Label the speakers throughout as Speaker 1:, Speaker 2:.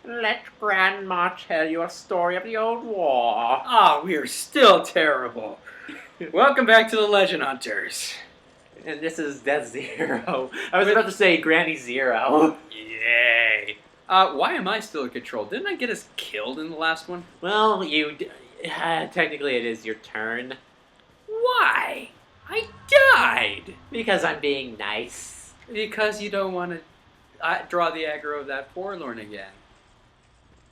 Speaker 1: Let Grandma tell you a story of the old war.
Speaker 2: Ah, we're still terrible. Welcome back to the Legend Hunters.
Speaker 1: And this is Death Zero. I was about to say Granny Zero.
Speaker 2: Yay. Why am I still in control? Didn't I get us killed in the last one?
Speaker 1: Well, technically it is your turn.
Speaker 2: Why? I died!
Speaker 1: Because I'm being nice.
Speaker 2: Because you don't want to draw the aggro of that forlorn again.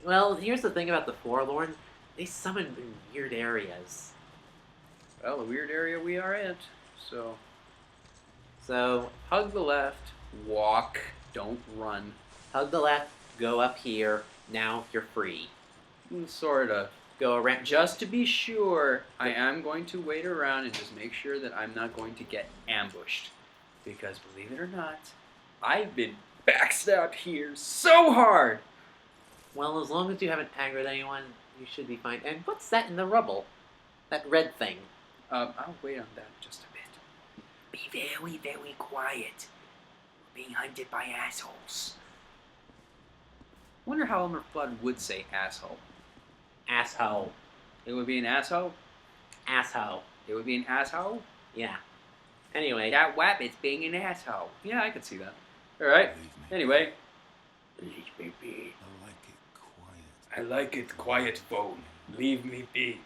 Speaker 1: Well, here's the thing about the Forlorn. They summon in weird areas.
Speaker 2: Well, a weird area we are in, so...
Speaker 1: So,
Speaker 2: hug the left, walk, don't run.
Speaker 1: hug the left, go up here, now you're free.
Speaker 2: Sorta.
Speaker 1: Go around.
Speaker 2: Just to be sure, I am going to wait around and just make sure that I'm not going to get ambushed. Because believe it or not, I've been backstabbed here so hard!
Speaker 1: Well, as long as you haven't angered anyone, you should be fine. And what's that in the rubble? That red thing.
Speaker 2: I'll wait on that just a bit. Be very, very quiet. We're being hunted by assholes. Wonder how Elmer Fudd would say asshole.
Speaker 1: Asshole.
Speaker 2: It would be an asshole?
Speaker 1: Asshole.
Speaker 2: It would be an asshole?
Speaker 1: Yeah. Anyway.
Speaker 2: That wabbit's being an asshole. Yeah, I could see that. Alright. Anyway.
Speaker 1: Leave me be.
Speaker 3: I like it quiet, phone. Leave me be.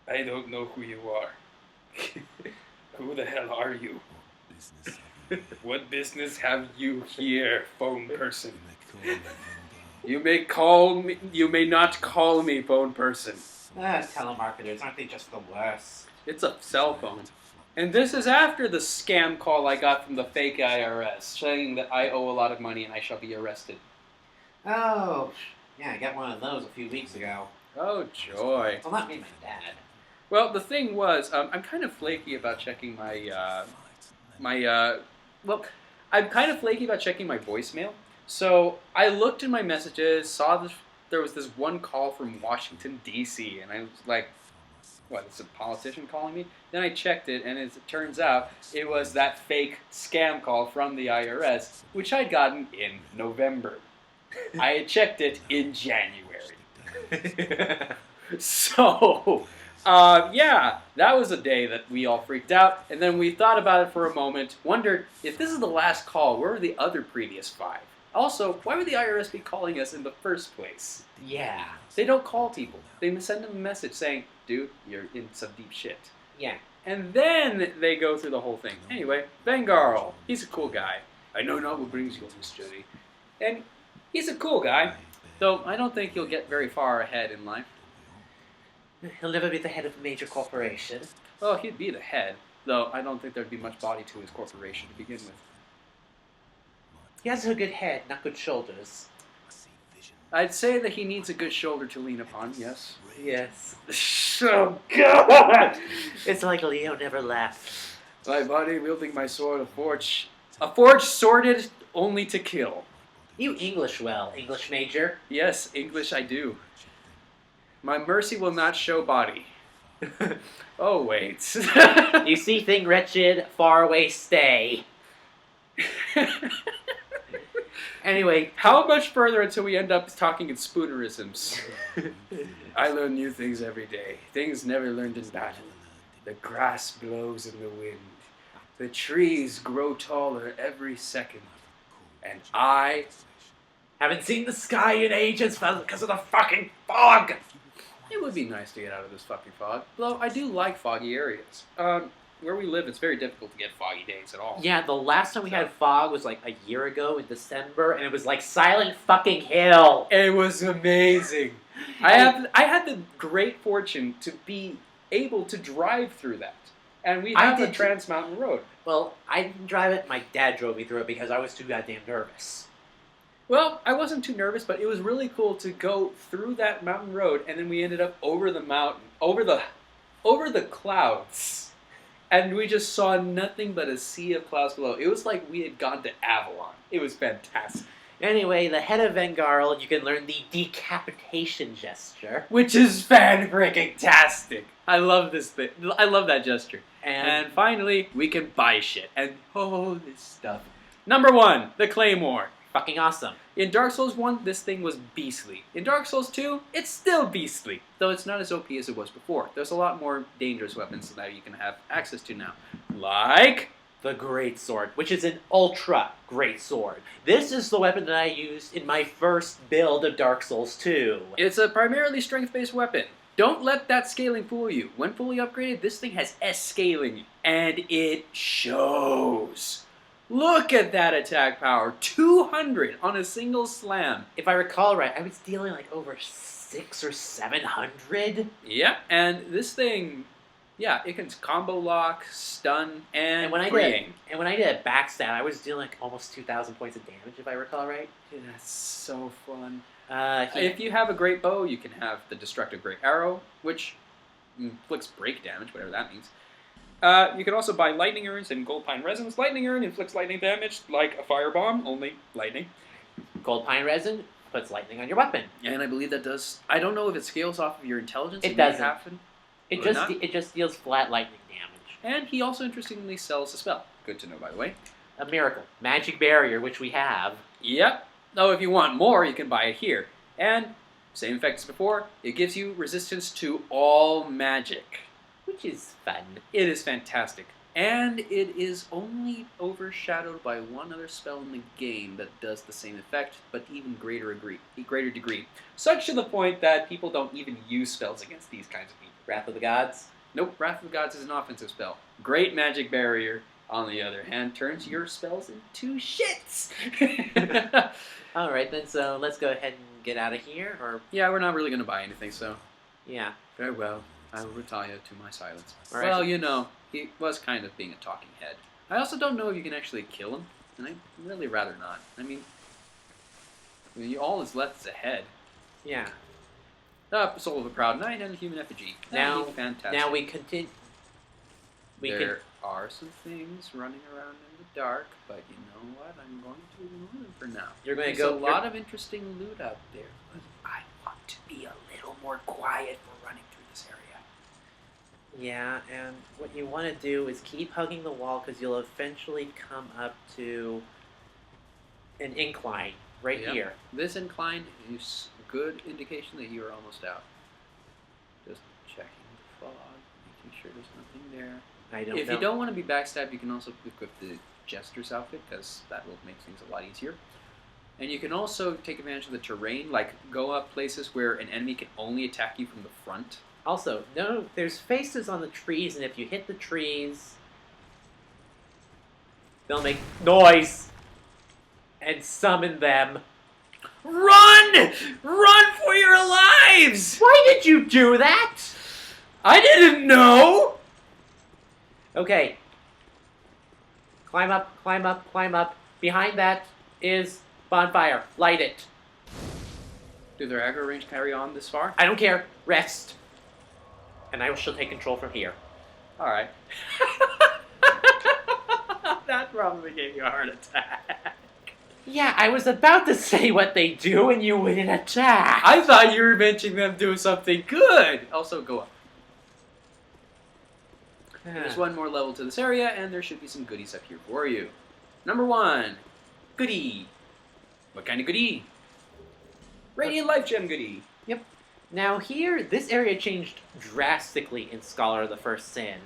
Speaker 3: I don't know who you are. Who the hell are you? What business have you here, phone person? You may call me. You may not call me phone person.
Speaker 1: Telemarketers, aren't they just the worst?
Speaker 2: It's a cell phone. And this is after the scam call I got from the fake IRS, saying that I owe a lot of money and I shall be arrested.
Speaker 1: Oh, yeah, I got one of those a few weeks ago.
Speaker 2: Oh, joy.
Speaker 1: Well, not me, my dad.
Speaker 2: Well, the thing was, I'm kind of flaky about checking I'm kind of flaky about checking my voicemail. So I looked in my messages, saw there was this one call from Washington, D.C., and I was like, what, it's a politician calling me? Then I checked it, and as it turns out, it was that fake scam call from the IRS, which I'd gotten in November. I had checked it in January. So, yeah, that was a day that we all freaked out, and then we thought about it for a moment, wondered, if this is the last call, where were the other previous 5? Also, why would the IRS be calling us in the first place?
Speaker 1: Yeah.
Speaker 2: They don't call people. They send them a message saying, dude, you're in some deep shit.
Speaker 1: Yeah.
Speaker 2: And then they go through the whole thing. Anyway, Vangarl, he's a cool guy. I know not what brings you on this journey. And he's a cool guy, though I don't think he'll get very far ahead in life.
Speaker 1: He'll never be the head of a major corporation.
Speaker 2: Well, he'd be the head, though I don't think there'd be much body to his corporation to begin with.
Speaker 1: He has a good head, not good shoulders.
Speaker 2: I'd say that he needs a good shoulder to lean upon, yes.
Speaker 1: Yes.
Speaker 2: Oh, God!
Speaker 1: It's like Leo never left.
Speaker 2: My body wielding my sword, a forge sorted only to kill.
Speaker 1: You English well, English major.
Speaker 2: Yes, English I do. My mercy will not show body. Oh, wait.
Speaker 1: You see thing wretched, far away stay. Anyway,
Speaker 2: how much further until we end up talking in spoonerisms? I learn new things every day. Things never learned in battle. The grass blows in the wind. The trees grow taller every second. And I
Speaker 1: haven't seen the sky in ages because of the fucking fog.
Speaker 2: It would be nice to get out of this fucking fog. Though I do like foggy areas. Where we live, it's very difficult to get foggy days at all.
Speaker 1: Yeah, the last time we had fog was like a year ago in December, and it was like Silent fucking Hill.
Speaker 2: It was amazing. I had the great fortune to be able to drive through that. And we have the Trans Mountain Road.
Speaker 1: Well, I didn't drive it. My dad drove me through it because I was too goddamn nervous.
Speaker 2: Well, I wasn't too nervous, but it was really cool to go through that mountain road, and then we ended up over the mountain, over the clouds. And we just saw nothing but a sea of clouds below. It was like we had gone to Avalon. It was fantastic.
Speaker 1: Anyway, the head of Vangarl, you can learn the decapitation gesture.
Speaker 2: Which is fan-freaking-tastic. I love this thing. I love that gesture. And finally, we can buy shit. And this stuff. Number 1, the Claymore.
Speaker 1: fucking awesome.
Speaker 2: In Dark Souls 1, this thing was beastly. In Dark Souls 2, it's still beastly, though it's not as OP as it was before. There's a lot more dangerous weapons that you can have access to now. Like
Speaker 1: The Great Sword, which is an ultra great sword. This is the weapon that I used in my first build of Dark Souls 2.
Speaker 2: it's a primarily strength-based weapon. Don't let that scaling fool you. When fully upgraded, this thing has S scaling, and it shows. Look at that attack power. 200 on a single slam.
Speaker 1: If I recall right, I was dealing like over 600 or 700.
Speaker 2: Yep, and this thing, yeah, it can combo lock, stun, and
Speaker 1: And when I
Speaker 2: freeing.
Speaker 1: did a backstab, I was dealing like almost 2,000 points of damage, if I recall right.
Speaker 2: Dude, that's so fun.
Speaker 1: He-
Speaker 2: If you have a great bow, you can have the destructive great arrow, which inflicts break damage, whatever that means. You can also buy lightning urns and gold pine resins. Lightning urn inflicts lightning damage like a firebomb, only lightning.
Speaker 1: Gold pine resin puts lightning on your weapon.
Speaker 2: And I believe that does. I don't know if it scales off of your intelligence.
Speaker 1: It
Speaker 2: may
Speaker 1: doesn't.
Speaker 2: happen.
Speaker 1: It
Speaker 2: Or
Speaker 1: just
Speaker 2: not.
Speaker 1: it just deals flat lightning damage.
Speaker 2: And he also interestingly sells a spell. Good to know, by the way.
Speaker 1: A miracle, magic barrier, which we have.
Speaker 2: Yep. Though if you want more, you can buy it here. And same effect as before. It gives you resistance to all magic.
Speaker 1: Which is fun.
Speaker 2: It is fantastic. And it is only overshadowed by one other spell in the game that does the same effect, but even greater degree. Such to the point that people don't even use spells against these kinds of people.
Speaker 1: Wrath of the Gods.
Speaker 2: Nope, Wrath of the Gods is an offensive spell. Great Magic Barrier, on the other hand, turns your spells into shits!
Speaker 1: Alright then, so let's go ahead and get out of here, or,
Speaker 2: Yeah, we're not really going to buy anything, so
Speaker 1: yeah.
Speaker 2: very well. I will retire to my silence.
Speaker 1: All right.
Speaker 2: Well, you know, he was kind of being a talking head. I also don't know if you can actually kill him, and I'd really rather not. I mean all that's left is a head.
Speaker 1: Yeah.
Speaker 2: Soul of a Proud Knight and a human effigy. That'd
Speaker 1: Now,
Speaker 2: be fantastic.
Speaker 1: now we continue.
Speaker 2: There are some things running around in the dark, but you know what? I'm going to ignore them for now.
Speaker 1: You're going to
Speaker 2: There's
Speaker 1: go.
Speaker 2: a lot of interesting loot out there, but I want to be a little more quiet for running through this area.
Speaker 1: Yeah, and what you want to do is keep hugging the wall because you'll eventually come up to an incline right
Speaker 2: Yep.
Speaker 1: here.
Speaker 2: This incline is a good indication that you are almost out. Just checking the fog, making sure there's nothing there.
Speaker 1: I don't
Speaker 2: If
Speaker 1: know.
Speaker 2: you don't want to be backstabbed, you can also equip the Jester's outfit, because that will make things a lot easier. And you can also take advantage of the terrain, like go up places where an enemy can only attack you from the front.
Speaker 1: Also, no, there's faces on the trees, and if you hit the trees, they'll make noise and summon them.
Speaker 2: Run! Run for your lives!
Speaker 1: Why did you do that?
Speaker 2: I didn't know!
Speaker 1: Okay. Climb up, climb up, climb up. Behind that is bonfire. Light it.
Speaker 2: Do their aggro range carry on this far?
Speaker 1: I don't care. Rest. And I shall take control from here.
Speaker 2: Alright. That probably gave you a heart attack.
Speaker 1: Yeah, I was about to say what they do and you wouldn't attack.
Speaker 2: I thought you were mentioning them doing something good. Also, go up. There's one more level to this area, and there should be some goodies up here for you. Number 1, goodie. What kind of goodie? Radiant Life Gem goodie.
Speaker 1: Now here, this area changed drastically in Scholar of the First Sin.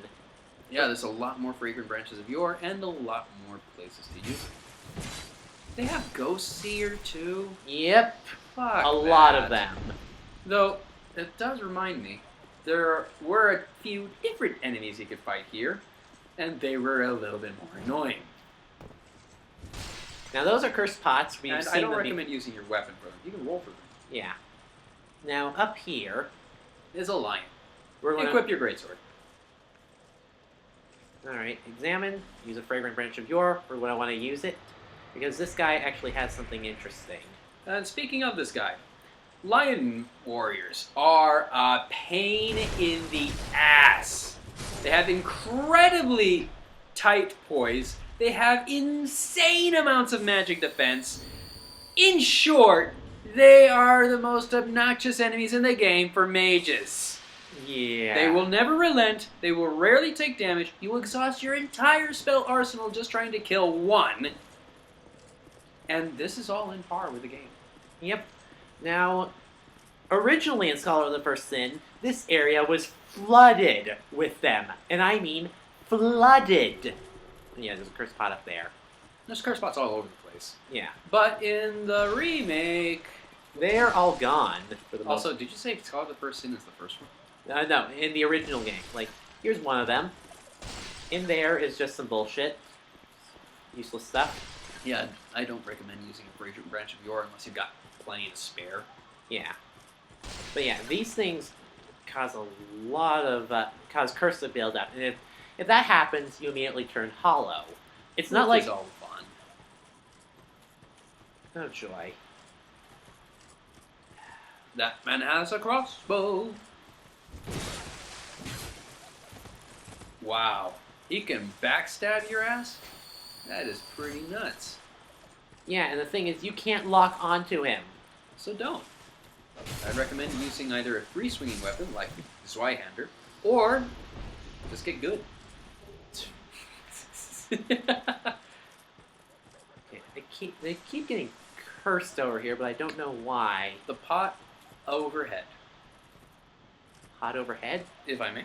Speaker 2: Yeah, there's a lot more fragrant branches of yore, and a lot more places to use it. They have ghosts here, too.
Speaker 1: Yep,
Speaker 2: Fuck
Speaker 1: a lot
Speaker 2: that.
Speaker 1: of them.
Speaker 2: Though, it does remind me, there were a few different enemies you could fight here, and they were a little bit more annoying.
Speaker 1: Now those are cursed pots. We've
Speaker 2: And
Speaker 1: seen
Speaker 2: I don't
Speaker 1: them
Speaker 2: recommend using your weapon for them. You can roll for them.
Speaker 1: Yeah. Now up here,
Speaker 2: There's a lion.
Speaker 1: we're going to...
Speaker 2: Equip your greatsword.
Speaker 1: Alright, examine, use a fragrant branch of yore for when I want to use it, because this guy actually has something interesting.
Speaker 2: And speaking of this guy, lion warriors are a pain in the ass. They have incredibly tight poise. They have insane amounts of magic defense. In short, they are the most obnoxious enemies in the game for mages.
Speaker 1: Yeah.
Speaker 2: They will never relent. They will rarely take damage. You will exhaust your entire spell arsenal just trying to kill one. And this is all in par with the game.
Speaker 1: Yep. Now, originally in Scholar of the First Sin, this area was flooded with them. And I mean flooded. Yeah, there's a curse pot up there.
Speaker 2: There's curse spots all over the place.
Speaker 1: Yeah.
Speaker 2: But in the remake...
Speaker 1: They're all gone. For the
Speaker 2: Also, did you say Scholar of the First Sin is the first one?
Speaker 1: No, in the original game. Like, here's one of them. In there is just some bullshit. Useless stuff.
Speaker 2: Yeah, I don't recommend using a branch of yore unless you've got plenty to spare.
Speaker 1: Yeah. But yeah, these things cause a lot of... cause curse to build up. And if that happens, you immediately turn hollow. It's not like...
Speaker 2: It's all fun.
Speaker 1: Oh, joy.
Speaker 2: That man has a crossbow. Wow. He can backstab your ass? That is pretty nuts.
Speaker 1: Yeah, and the thing is, you can't lock onto him.
Speaker 2: So don't. I'd recommend using either a free swinging weapon like Zweihander, or just get good.
Speaker 1: Okay, they keep getting cursed over here, but I don't know why.
Speaker 2: The pot overhead,
Speaker 1: Hot overhead?
Speaker 2: if I may.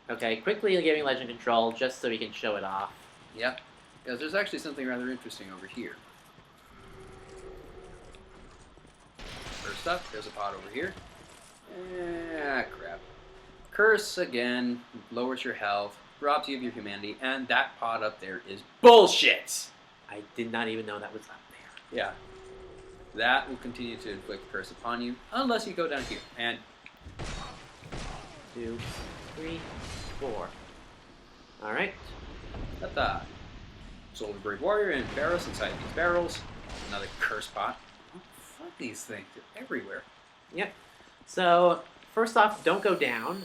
Speaker 1: Okay, quickly giving Legend control just so he can show it off.
Speaker 2: Yep. Because there's actually something rather interesting over here. First up, there's a pot over here. Ah, crap. Curse again, lowers your health, robs you of your humanity, and that pot up there is bullshit!
Speaker 1: I did not even know that was up there.
Speaker 2: Yeah. That will continue to inflict curse upon you, unless you go down here. And
Speaker 1: 2, 3, 4. Alright.
Speaker 2: ta-ta. Soul of a Brave Warrior and Barrows inside these barrels. Another curse pot. Oh, fuck these things. They're everywhere.
Speaker 1: Yep. So, first off, don't go down.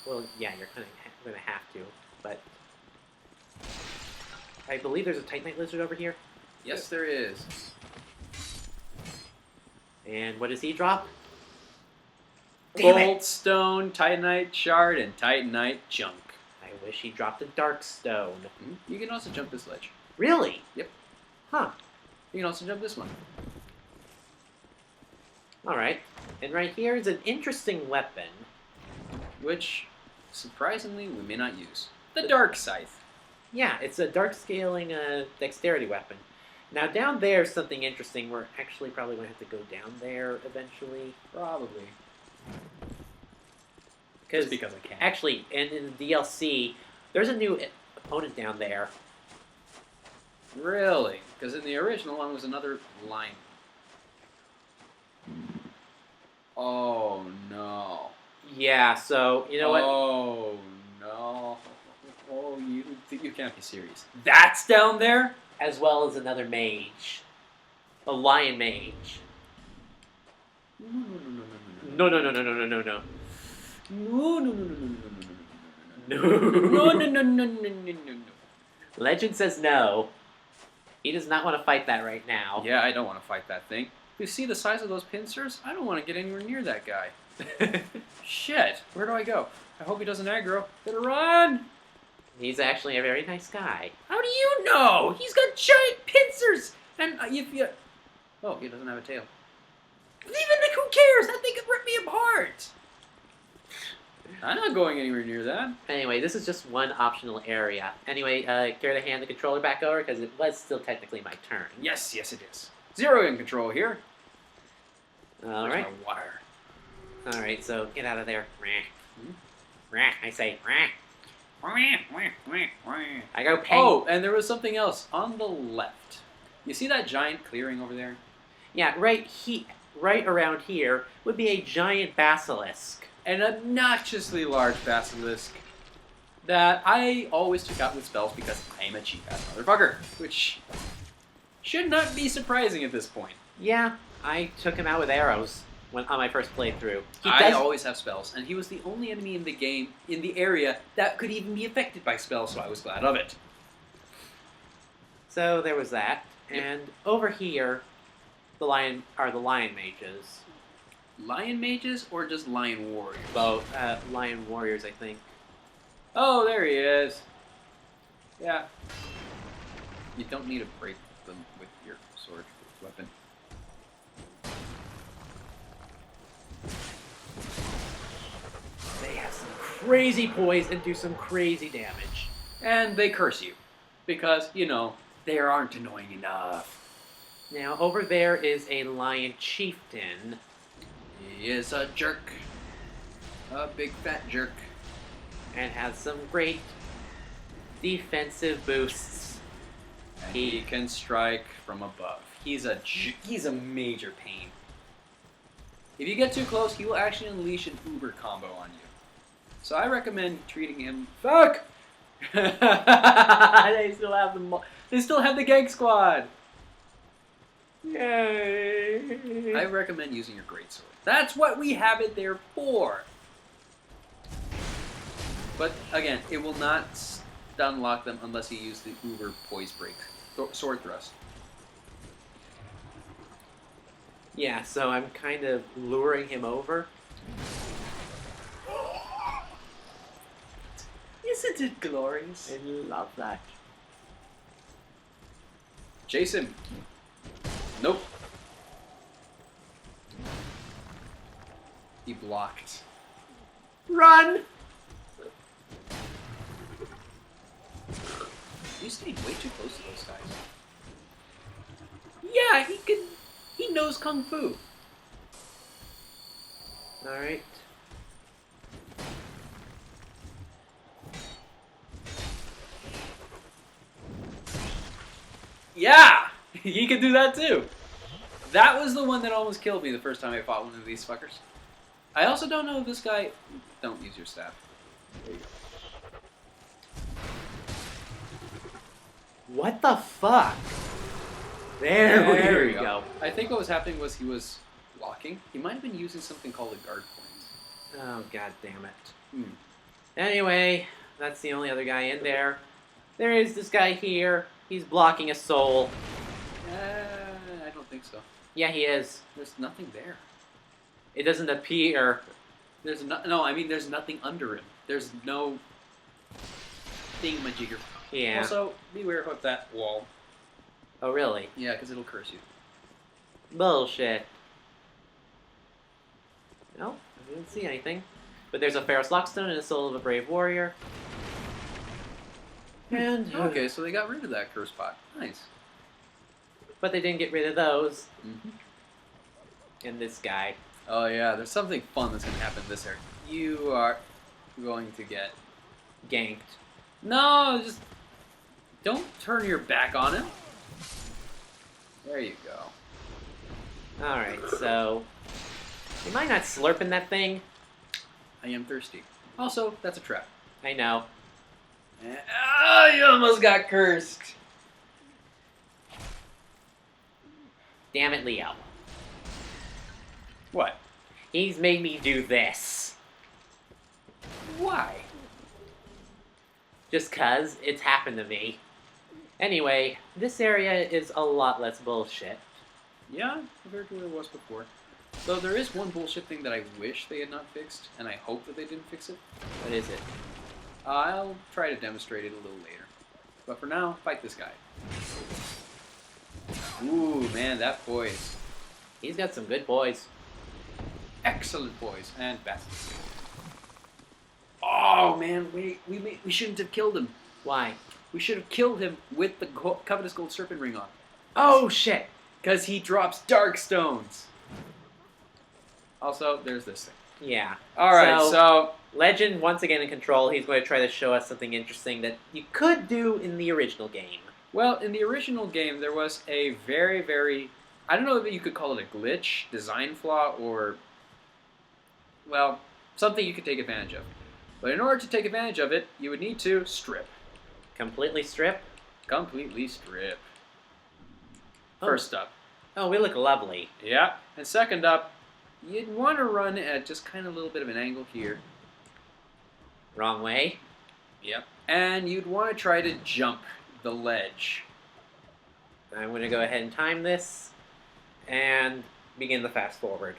Speaker 1: Well, yeah, you're kind of going to have to, but... I believe there's a Titanite Lizard over here.
Speaker 2: Yes, there is.
Speaker 1: And what does he drop? Damn it!
Speaker 2: Goldstone, Titanite Shard, and Titanite Junk.
Speaker 1: I wish he dropped a Dark Stone.
Speaker 2: You can also jump this ledge.
Speaker 1: Really?
Speaker 2: Yep.
Speaker 1: Huh.
Speaker 2: You can also jump this one.
Speaker 1: Alright. And right here is an interesting weapon.
Speaker 2: Which, surprisingly, we may not use. The Dark Scythe.
Speaker 1: Yeah, it's a dark scaling dexterity weapon. Now down there's something interesting. We're actually probably going to have to go down there eventually.
Speaker 2: Probably.
Speaker 1: Just
Speaker 2: because I can.
Speaker 1: Actually, and in the DLC, there's a new opponent down there.
Speaker 2: Really? Because in the original one was another line. Oh no.
Speaker 1: Yeah, so, you know what?
Speaker 2: Oh no. Oh, you can't be serious. That's down there?
Speaker 1: As well as another mage. A lion mage.
Speaker 2: No.
Speaker 1: No, no, no, no, no, no, no, no.
Speaker 2: No.
Speaker 1: Legend says no. He does not want to fight that right now.
Speaker 2: Yeah, I don't want to fight that thing. You see the size of those pincers? I don't want to get anywhere near that guy. Shit, where do I go? I hope he doesn't aggro. Better run!
Speaker 1: He's actually a very nice guy.
Speaker 2: How do you know? He's got giant pincers! And if you... Oh, he doesn't have a tail. Even who cares? That thing could rip me apart! I'm not going anywhere near that.
Speaker 1: Anyway, this is just one optional area. Anyway, care to hand the controller back over? Because it was still technically my turn.
Speaker 2: Yes, it is. Zero in control here.
Speaker 1: Alright.
Speaker 2: There's my water.
Speaker 1: Alright, so get out of there. I say. I go pang.
Speaker 2: Oh, and there was something else on the left. You see that giant clearing over there?
Speaker 1: Yeah, right around here would be a giant basilisk.
Speaker 2: An obnoxiously large basilisk that I always took out with spells because I'm a cheap-ass motherfucker, which should not be surprising at this point.
Speaker 1: Yeah, I took him out with arrows on my first playthrough.
Speaker 2: I always have spells, and he was the only enemy in the game, in the area, that could even be affected by spells, so I was glad of it.
Speaker 1: So there was that.
Speaker 2: Yep.
Speaker 1: And over here, the lion mages.
Speaker 2: Lion mages or just lion warriors?
Speaker 1: Both. Lion warriors, I think.
Speaker 2: Oh, there he is. Yeah. You don't need to break them with your sword. weapon.
Speaker 1: They have some crazy poise and do some crazy damage.
Speaker 2: And they curse you. Because, you know, they aren't annoying enough.
Speaker 1: Now, over there is a lion chieftain.
Speaker 2: He is a jerk. A big fat jerk.
Speaker 1: And has some great defensive boosts.
Speaker 2: And he can strike from above. He's a major pain. If you get too close, he will actually unleash an uber combo on you. So I recommend treating him. Fuck! They still have the gang squad.
Speaker 1: Yay!
Speaker 2: I recommend using your greatsword. That's what we have it there for. But again, it will not stun lock them unless you use the uber poise break sword thrust.
Speaker 1: Yeah, so I'm kind of luring him over.
Speaker 2: Isn't it glorious?
Speaker 1: I love that.
Speaker 2: Chase him. Nope. He blocked.
Speaker 1: Run!
Speaker 2: You stayed way too close to those guys. Yeah, he knows kung fu.
Speaker 1: Alright.
Speaker 2: Yeah! He could do that too. That was the one that almost killed me the first time I fought one of these fuckers. I also don't know if this guy... Don't use your staff. There you go.
Speaker 1: What the fuck? There we go.
Speaker 2: I think what was happening was he was blocking. He might have been using something called a guard point.
Speaker 1: Oh, god damn it.
Speaker 2: Hmm.
Speaker 1: Anyway, that's the only other guy in there. There is this guy here. He's blocking a soul.
Speaker 2: I don't think so.
Speaker 1: Yeah, he is.
Speaker 2: There's nothing there.
Speaker 1: It doesn't appear.
Speaker 2: There's no. I mean, there's nothing under him. There's no thingamajigger.
Speaker 1: Yeah.
Speaker 2: Also, beware of that wall.
Speaker 1: Oh, really?
Speaker 2: Yeah, because it'll curse you.
Speaker 1: Bullshit. No, I didn't see anything. But there's a Ferris Lockstone and a Soul of a Brave Warrior. And
Speaker 2: Okay, so they got rid of that curse pot. Nice.
Speaker 1: But they didn't get rid of those.
Speaker 2: Mm-hmm.
Speaker 1: And this guy.
Speaker 2: Oh yeah, there's something fun that's gonna happen in this area. You are going to get
Speaker 1: Ganked.
Speaker 2: no. Just don't turn your back on him. There you go.
Speaker 1: Alright, so... Am I not slurping that thing?
Speaker 2: I am thirsty. Also, that's a trap.
Speaker 1: I know.
Speaker 2: Oh, you almost got cursed.
Speaker 1: Damn it, Leo.
Speaker 2: What?
Speaker 1: He's made me do this.
Speaker 2: Why?
Speaker 1: Just 'cause it's happened to me. Anyway, this area is a lot less bullshit.
Speaker 2: Yeah, compared to what it was before. Though there is one bullshit thing that I wish they had not fixed, and I hope that they didn't fix it.
Speaker 1: What is it?
Speaker 2: I'll try to demonstrate it a little later. But for now, fight this guy. Ooh, man, that poise.
Speaker 1: He's got some good boys.
Speaker 2: Excellent poise. And fast. Oh, man, we shouldn't have killed him.
Speaker 1: Why?
Speaker 2: We should have killed him with the Covetous Gold Serpent Ring on.
Speaker 1: Oh, shit!
Speaker 2: Because he drops Dark Stones. Also, there's this thing.
Speaker 1: Yeah.
Speaker 2: Alright, so...
Speaker 1: Legend, once again in control, he's going to try to show us something interesting that you could do in the original game.
Speaker 2: Well, in the original game, there was a very, very... I don't know if you could call it a glitch, design flaw, or... Well, something you could take advantage of. But in order to take advantage of it, you would need to strip.
Speaker 1: Completely strip?
Speaker 2: Completely strip.
Speaker 1: Oh.
Speaker 2: First up.
Speaker 1: Oh, we look lovely.
Speaker 2: Yeah. And second up, you'd want to run at just kind of a little bit of an angle here.
Speaker 1: Wrong way.
Speaker 2: Yep. And you'd want to try to jump the ledge.
Speaker 1: I'm going to go ahead and time this and begin the fast forward.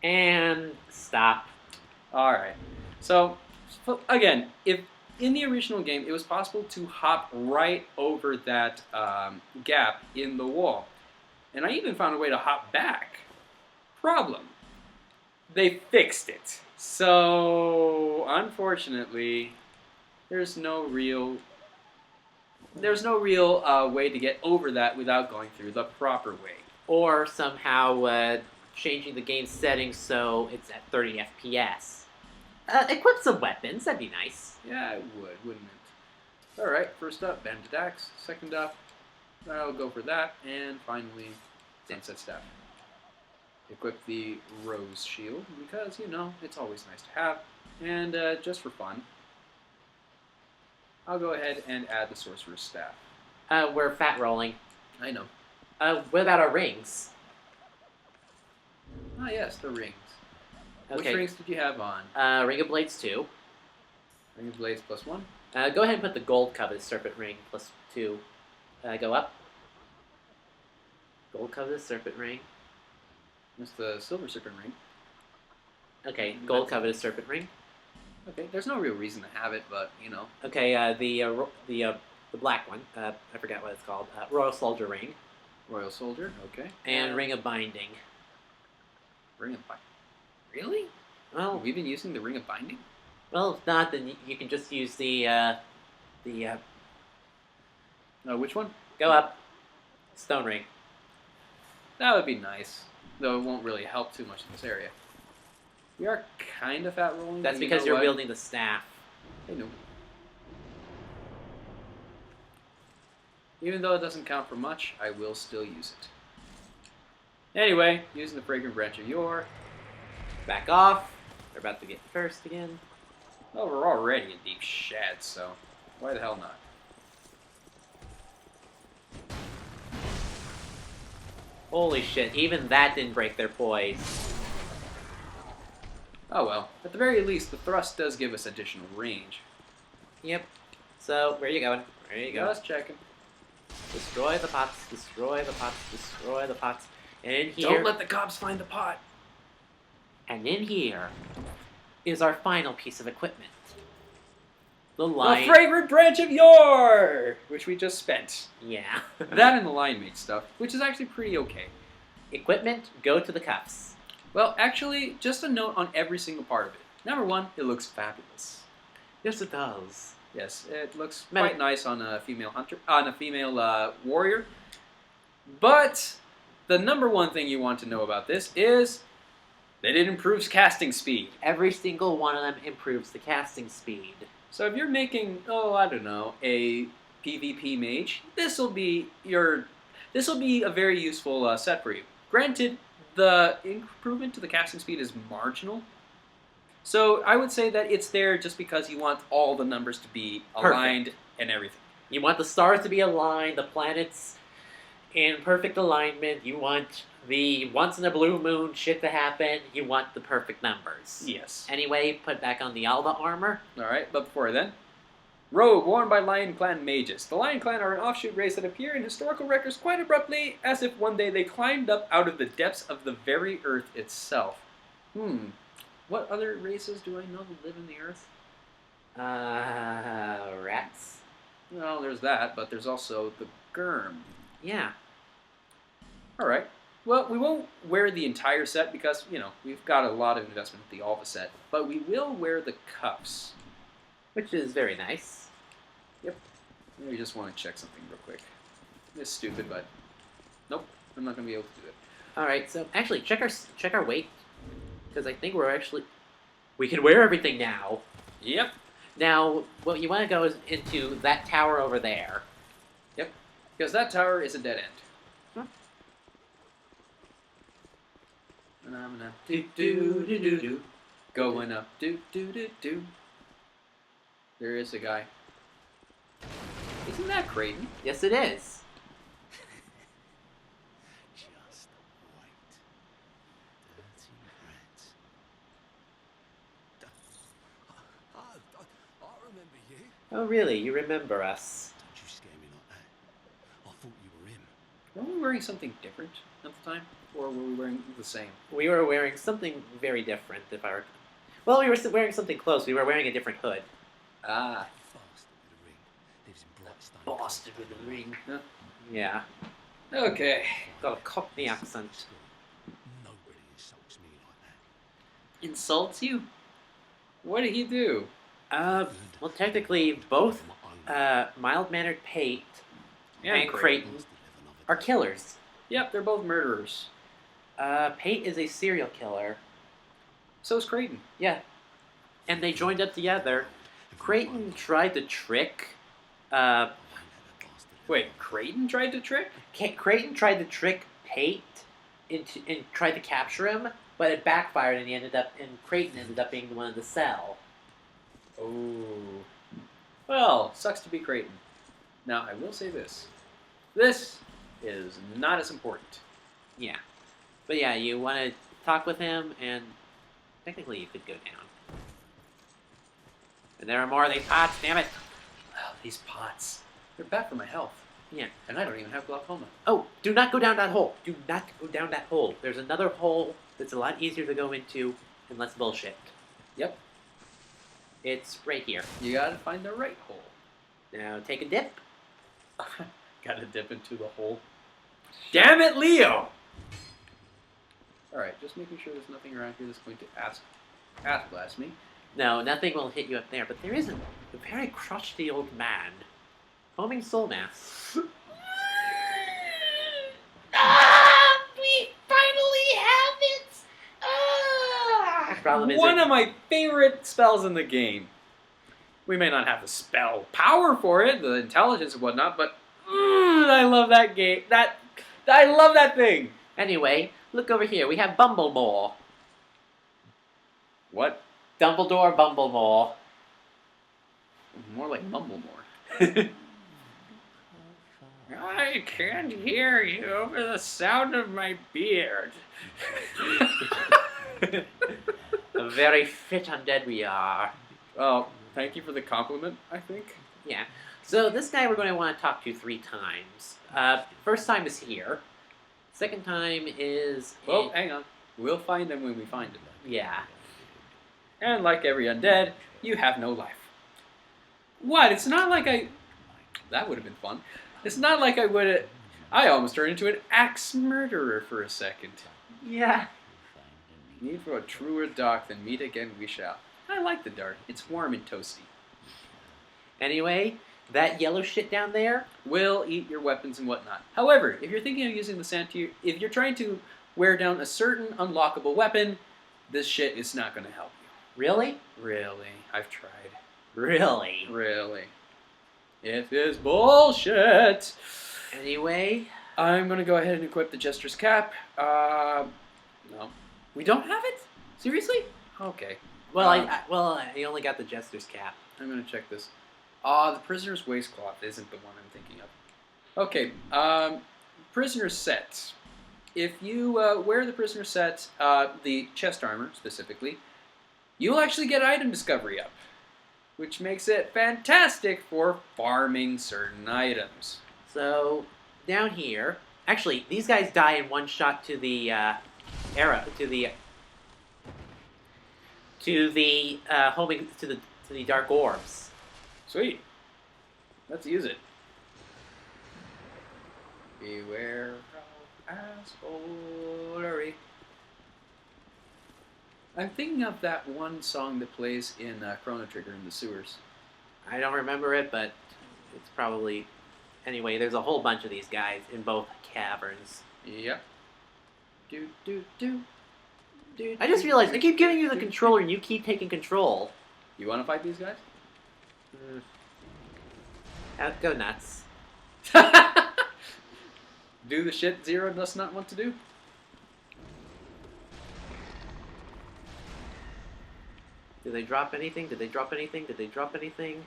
Speaker 1: And stop.
Speaker 2: All right. So, again, if in the original game it was possible to hop right over that gap in the wall, and I even found a way to hop back. Problem. They fixed it. So, unfortunately, there's no real way to get over that without going through the proper way.
Speaker 1: Or somehow changing the game settings so it's at 30 FPS. Equip some weapons, that'd be nice.
Speaker 2: Yeah, it would, wouldn't it? All right. First up, banded axe. Second up, I'll go for that, and finally, sunset staff. Equip the rose shield because it's always nice to have, and just for fun, I'll go ahead and add the sorcerer's staff.
Speaker 1: We're fat rolling.
Speaker 2: I know.
Speaker 1: What about our rings?
Speaker 2: Ah, yes, the rings.
Speaker 1: Okay.
Speaker 2: Which rings did you have on?
Speaker 1: Ring of Blades 2.
Speaker 2: Ring of Blades plus 1?
Speaker 1: Go ahead and put the gold coveted serpent ring plus 2. Go up. Gold coveted serpent ring.
Speaker 2: That's the silver serpent ring.
Speaker 1: Okay, gold coveted serpent ring.
Speaker 2: Okay, there's no real reason to have it, but
Speaker 1: Okay, the black one. I forgot what it's called. Royal Soldier ring
Speaker 2: Royal Soldier. Okay.
Speaker 1: and Ring of Binding.
Speaker 2: Ring of Binding. Really?
Speaker 1: Well,
Speaker 2: We've been using the Ring of Binding.
Speaker 1: well, if not, then you can just use the
Speaker 2: Which one?
Speaker 1: go up. Stone ring.
Speaker 2: That would be nice, though it won't really help too much in this area. We are kind of fat rolling.
Speaker 1: That's
Speaker 2: but you
Speaker 1: because
Speaker 2: know
Speaker 1: you're
Speaker 2: what?
Speaker 1: wielding the staff.
Speaker 2: I know. Even though it doesn't count for much, I will still use it. Anyway, using the fragrant branch of yore.
Speaker 1: Back off. We're about to get cursed again.
Speaker 2: Well, we're already in deep shad, so why the hell not?
Speaker 1: Holy shit, even that didn't break their poise.
Speaker 2: Oh well, at the very least, the thrust does give us additional range.
Speaker 1: Yep. So, where are you going? Where you go?
Speaker 2: Just checking.
Speaker 1: Destroy the pots, destroy the pots, destroy the pots. And in here,
Speaker 2: Don't let the cops find the pot.
Speaker 1: and in here is our final piece of equipment. The
Speaker 2: The
Speaker 1: line.
Speaker 2: fragrant branch of yore, which we just spent.
Speaker 1: Yeah.
Speaker 2: That and the line mate stuff, which is actually pretty okay.
Speaker 1: Equipment, go to the cuffs.
Speaker 2: Well, actually, just a note on every single part of it. Number one, it looks fabulous.
Speaker 1: Yes, it does.
Speaker 2: Yes, it looks
Speaker 1: Man.
Speaker 2: quite nice on a female hunter, on a female warrior. But the number one thing you want to know about this is that it improves casting speed.
Speaker 1: Every single one of them improves the casting speed.
Speaker 2: So if you're making, I don't know, a PvP mage, this will be a very useful set for you. Granted, the improvement to the casting speed is marginal. So I would say that it's there just because you want all the numbers to be aligned and everything.
Speaker 1: You want the stars to be aligned, the planets in perfect alignment. You want the once-in-a-blue moon shit to happen. You want the perfect numbers.
Speaker 2: Yes.
Speaker 1: Anyway, put back on the Alva armor.
Speaker 2: Alright, but before then, robe worn by Lion Clan mages. The Lion Clan are an offshoot race that appear in historical records quite abruptly, as if one day they climbed up out of the depths of the very earth itself. What other races do I know that live in the earth?
Speaker 1: Rats.
Speaker 2: Well, there's that, but there's also the Gurm.
Speaker 1: Yeah.
Speaker 2: Alright. Well, we won't wear the entire set because, we've got a lot of investment with the Alva set, but we will wear the cuffs.
Speaker 1: Which is very nice.
Speaker 2: We just want to check something real quick. It's stupid, but nope, I'm not going to be able to do it.
Speaker 1: Alright, so actually, check our weight. Because I think we can wear everything now.
Speaker 2: Yep.
Speaker 1: Now, what you want to go is into that tower over there.
Speaker 2: Yep. Because that tower is a dead end. Phenomena. Do do do do do. Going up. Do do do do. There is a guy. Isn't that Creighton?
Speaker 1: Yes, it is.
Speaker 4: Just wait. Dirty rat. I remember you.
Speaker 1: Oh, really? You remember us?
Speaker 4: Don't you scare me like that. I thought you were him.
Speaker 2: we wearing something different at the time, or were we wearing the same?
Speaker 1: We were wearing something very different, if I recall. Well, we were wearing something close. We were wearing a different hood.
Speaker 2: Ah,
Speaker 4: Bastard with a ring lives in Brightstone.
Speaker 2: Huh?
Speaker 1: Yeah.
Speaker 2: Okay.
Speaker 1: Got a Cockney accent.
Speaker 4: Nobody insults me like that.
Speaker 2: Insults you? What did he do?
Speaker 1: Well, technically, both mild-mannered Pate and Creighton are killers.
Speaker 2: Yep, they're both murderers.
Speaker 1: Pate is a serial killer.
Speaker 2: So is Creighton.
Speaker 1: Yeah. And they joined up together. Creighton tried to trick.
Speaker 2: Wait, Creighton tried to trick?
Speaker 1: Creighton tried to trick Pate into and tried to capture him, but it backfired, and Creighton ended up being the one in the cell.
Speaker 2: Oh. Well, sucks to be Creighton. Now, I will say this. This is not as important.
Speaker 1: Yeah. But yeah, you want to talk with him, and technically you could go down. And there are more of these pots, damn it!
Speaker 2: Well, these pots. They're bad for my health.
Speaker 1: Yeah.
Speaker 2: And I don't even have glaucoma.
Speaker 1: Oh, do not go down that hole. Do not go down that hole. There's another hole that's a lot easier to go into and less bullshit.
Speaker 2: Yep.
Speaker 1: It's right here.
Speaker 2: You gotta find the right hole.
Speaker 1: Now take a dip.
Speaker 2: Gotta dip into the hole. Damn it, Leo! Alright, just making sure there's nothing around here that's going to ass blast me.
Speaker 1: No, nothing will hit you up there, but there is a very crotchety old man. Foaming soul mass.
Speaker 5: We finally have it!
Speaker 1: Problem is
Speaker 2: One of my favorite spells in the game. We may not have the spell power for it, the intelligence and whatnot, but I love that game. I love that thing.
Speaker 1: Anyway, look over here. We have Bumblemore.
Speaker 2: What?
Speaker 1: Dumbledore Bumblemore.
Speaker 2: More like Mumblemore. I can't hear you over the sound of my beard.
Speaker 1: A very fit undead we are.
Speaker 2: Oh, thank you for the compliment, I think.
Speaker 1: Yeah. So this guy we're going to want to talk to 3 times. First time is here. Second time is...
Speaker 2: Well, hang on. We'll find him when we find him.
Speaker 1: Yeah.
Speaker 2: And like every undead, you have no life. What? It's not like I... That would have been fun. It's not like I would have... I almost turned into an axe murderer for a second.
Speaker 1: Yeah.
Speaker 2: Need for a truer dark than meet again we shall. I like the dark. It's warm and toasty.
Speaker 1: Anyway, that yellow shit down there...
Speaker 2: Will eat your weapons and whatnot. However, if you're thinking of using the Santier... If you're trying to wear down a certain unlockable weapon, this shit is not going to help you.
Speaker 1: Really?
Speaker 2: Really. I've tried.
Speaker 1: Really?
Speaker 2: Really. It is bullshit.
Speaker 1: Anyway...
Speaker 2: I'm going to go ahead and equip the Jester's Cap. No. We don't have it? Seriously? Okay.
Speaker 1: Well, I only got the Jester's Cap.
Speaker 2: I'm going to check this. The Prisoner's Waistcloth isn't the one I'm thinking of. Okay. Prisoner's Set. If you wear the Prisoner's Set, the chest armor specifically, you'll actually get item discovery up, which makes it fantastic for farming certain items.
Speaker 1: So, down here... Actually, these guys die in one shot to the arrow, to the homing to the dark orbs.
Speaker 2: Sweet. Let's use it. Beware of assholery. I'm thinking of that one song that plays in Chrono Trigger in the sewers.
Speaker 1: I don't remember it, but it's probably... Anyway, there's a whole bunch of these guys in both caverns.
Speaker 2: Yep. Do.
Speaker 1: I just realized, I keep giving you the controller and you keep taking control.
Speaker 2: You want to fight these guys?
Speaker 1: Go nuts.
Speaker 2: Do the shit Zero does not want to do?
Speaker 1: Did they drop anything? Did they drop anything? Did they drop anything?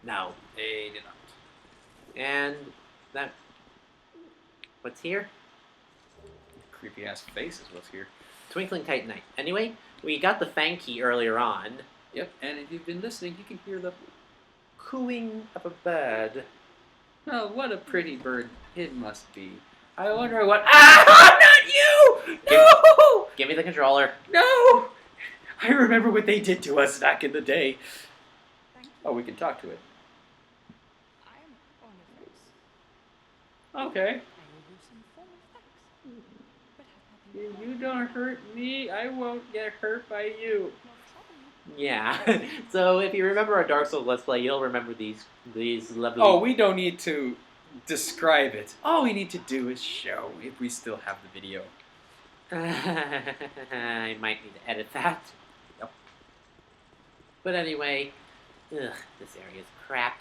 Speaker 1: No.
Speaker 2: They did not.
Speaker 1: And that... What's here?
Speaker 2: Creepy ass face is what's here.
Speaker 1: Twinkling Titanite. Anyway, we got the Fang Key earlier on.
Speaker 2: Yep, and if you've been listening, you can hear the...
Speaker 1: Cooing of a bird.
Speaker 2: Oh, what a pretty bird it must be. I wonder what. Ah, not you! No!
Speaker 1: Give me the controller.
Speaker 2: No! I remember what they did to us back in the day. Oh, we can talk to it. Okay. If you don't hurt me, I won't get hurt by you.
Speaker 1: Yeah. So if you remember our Dark Souls Let's Play, you'll remember these lovely.
Speaker 2: Oh, we don't need to describe it. All we need to do is show if we still have the video.
Speaker 1: I might need to edit that.
Speaker 2: Yep.
Speaker 1: But anyway, this area is crap.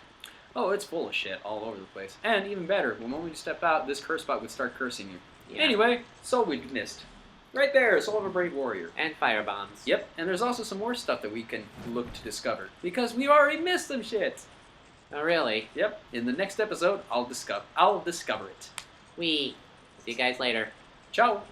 Speaker 2: Oh, it's full of shit all over the place. And even better, the moment you step out, this curse bot would start cursing you.
Speaker 1: Yeah.
Speaker 2: Anyway, Soul we missed. Right there, Soul of a Brave Warrior.
Speaker 1: And fire bombs.
Speaker 2: Yep, and there's also some more stuff that we can look to discover. Because we've already missed some shit.
Speaker 1: Oh really?
Speaker 2: Yep, in the next episode, I'll discover it.
Speaker 1: See you guys later.
Speaker 2: Ciao!